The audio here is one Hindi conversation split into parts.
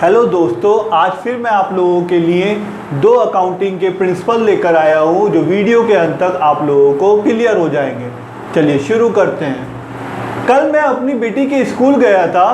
हेलो दोस्तों, आज फिर मैं आप लोगों के लिए दो अकाउंटिंग के प्रिंसिपल लेकर आया हूँ जो वीडियो के अंत तक आप लोगों को क्लियर हो जाएंगे। चलिए शुरू करते हैं। कल मैं अपनी बेटी के स्कूल गया था,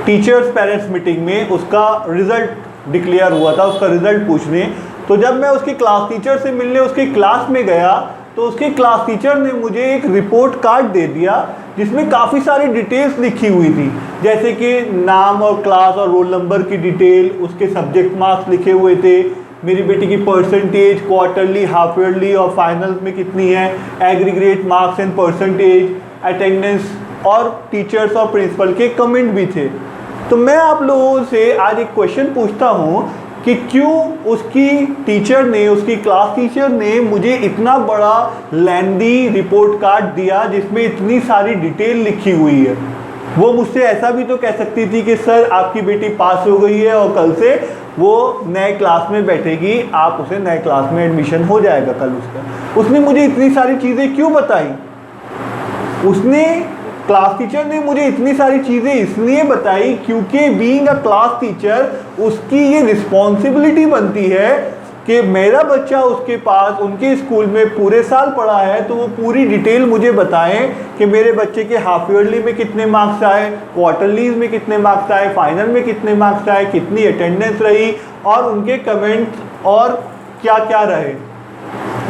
टीचर्स पेरेंट्स मीटिंग में उसका रिज़ल्ट डिक्लेयर हुआ था, उसका रिज़ल्ट पूछने। तो जब मैं उसकी क्लास टीचर से मिलने उसकी क्लास में गया तो उसकी क्लास टीचर ने मुझे एक रिपोर्ट कार्ड दे दिया जिसमें काफ़ी सारी डिटेल्स लिखी हुई थी, जैसे कि नाम और क्लास और रोल नंबर की डिटेल, उसके सब्जेक्ट मार्क्स लिखे हुए थे, मेरी बेटी की परसेंटेज क्वार्टरली, हाफ ईयरली और फाइनल में कितनी है, aggregate marks and percentage, attendance और टीचर्स और प्रिंसिपल के कमेंट भी थे। तो मैं आप लोगों से आज एक क्वेश्चन पूछता हूँ कि क्यों उसकी टीचर ने, उसकी क्लास टीचर ने मुझे इतना बड़ा लेंदी रिपोर्ट कार्ड दिया जिसमें इतनी सारी डिटेल लिखी हुई है। वो मुझसे ऐसा भी तो कह सकती थी कि सर आपकी बेटी पास हो गई है और कल से वो नए क्लास में बैठेगी, आप उसे नए क्लास में एडमिशन हो जाएगा कल उसका। उसने मुझे इतनी सारी चीज़ें क्यों बताई? क्लास टीचर ने मुझे इतनी सारी चीज़ें इसलिए बताई क्योंकि बीइंग अ क्लास टीचर उसकी ये रिस्पॉन्सिबिलिटी बनती है कि मेरा बच्चा उसके पास उनके स्कूल में पूरे साल पढ़ा है तो वो पूरी डिटेल मुझे बताएं कि मेरे बच्चे के हाफ ईयरली में कितने मार्क्स आए, क्वार्टरलीज में कितने मार्क्स आए, फाइनल में कितने मार्क्स आए, कितनी अटेंडेंस रही और उनके कमेंट्स और क्या क्या रहे।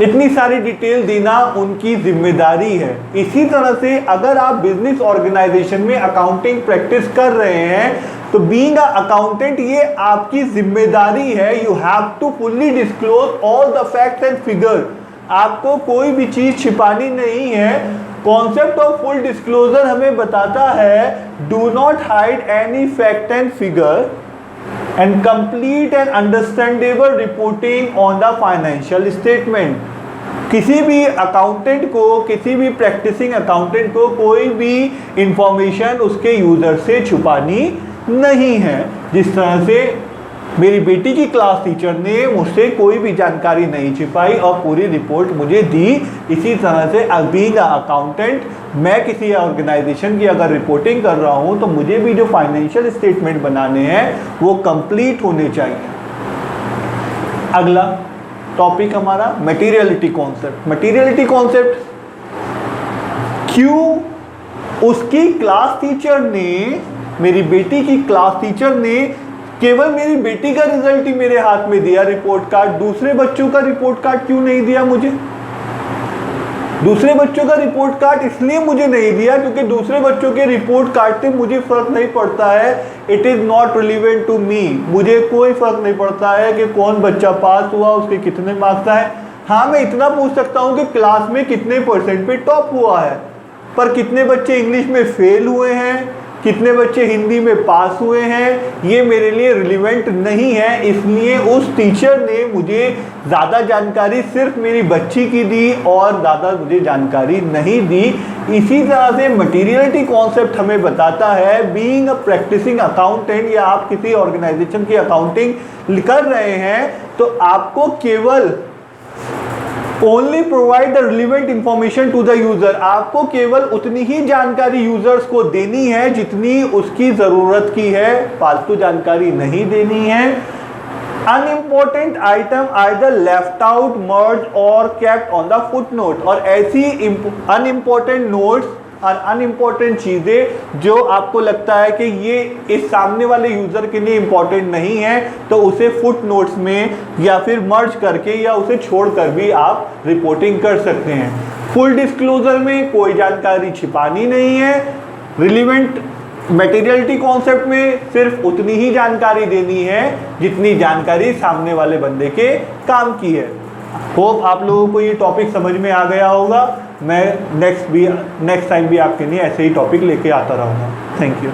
इतनी सारी डिटेल देना उनकी जिम्मेदारी है। इसी तरह से अगर आप बिजनेस ऑर्गेनाइजेशन में अकाउंटिंग प्रैक्टिस कर रहे हैं तो बीइंग अ अकाउंटेंट ये आपकी जिम्मेदारी है। You have to fully disclose all the facts and figure. आपको कोई भी चीज़ छिपानी नहीं है। कॉन्सेप्ट ऑफ फुल डिस्क्लोजर हमें बताता है do not hide any fact and figure and complete and understandable reporting on the financial statement। किसी भी अकाउंटेंट को, किसी भी प्रैक्टिसिंग अकाउंटेंट को कोई भी इंफॉर्मेशन उसके यूज़र से छुपानी नहीं है। जिस तरह से मेरी बेटी की क्लास टीचर ने मुझसे कोई भी जानकारी नहीं छिपाई और पूरी रिपोर्ट मुझे दी, इसी तरह से बीइंग अ अकाउंटेंट मैं किसी ऑर्गेनाइजेशन की अगर रिपोर्टिंग कर रहा हूं तो मुझे भी जो फाइनेंशियल स्टेटमेंट बनाने हैं वो कंप्लीट होने चाहिए। अगला टॉपिक हमारा मटेरियलिटी कॉन्सेप्ट। मटेरियलिटी कॉन्सेप्ट, क्यों उसकी क्लास टीचर ने, मेरी बेटी की क्लास टीचर ने केवल मेरी बेटी का रिजल्ट ही मेरे हाथ में दिया रिपोर्ट कार्ड, दूसरे बच्चों का रिपोर्ट कार्ड क्यों नहीं दिया मुझे? दूसरे बच्चों का रिपोर्ट कार्ड इसलिए मुझे नहीं दिया क्योंकि दूसरे बच्चों के रिपोर्ट कार्ड से मुझे फर्क नहीं पड़ता है। It is not relevant to me. मुझे कोई फर्क नहीं पड़ता है कि कौन बच्चा पास हुआ, उसके कितने मार्क्स आए। हाँ, मैं इतना पूछ सकता हूँ कि क्लास में कितने परसेंट पे टॉप हुआ है, पर कितने बच्चे इंग्लिश में फेल हुए हैं, कितने बच्चे हिंदी में पास हुए हैं, ये मेरे लिए रिलेवेंट नहीं है। इसलिए उस टीचर ने मुझे ज़्यादा जानकारी सिर्फ मेरी बच्ची की दी और ज़्यादा मुझे जानकारी नहीं दी। इसी तरह से मटेरियलिटी कॉन्सेप्ट हमें बताता है बीइंग अ प्रैक्टिसिंग अकाउंटेंट या आप किसी ऑर्गेनाइजेशन की अकाउंटिंग कर रहे हैं तो आपको केवल only provide the relevant information to the user. आपको केवल उतनी ही जानकारी यूजर्स को देनी है जितनी उसकी ज़रूरत की है, फालतू जानकारी नहीं देनी है। Unimportant item either left out, merge और kept on the footnote. और ऐसी अनइम्पोर्टेंट नोट्स और अनइम्पोर्टेंट चीज़ें जो आपको लगता है कि ये इस सामने वाले यूज़र के लिए इम्पोर्टेंट नहीं है तो उसे फुट नोट्स में या फिर मर्ज करके या उसे छोड़कर भी आप रिपोर्टिंग कर सकते हैं। फुल डिस्क्लोजर में कोई जानकारी छिपानी नहीं है। रिलेवेंट मटेरियलिटी कॉन्सेप्ट में सिर्फ उतनी ही जानकारी देनी है जितनी जानकारी सामने वाले बंदे के काम की है। होप आप लोगों को ये टॉपिक समझ में आ गया होगा। मैं नेक्स्ट टाइम भी आपके लिए ऐसे ही टॉपिक लेके आता रहूँगा। Thank you.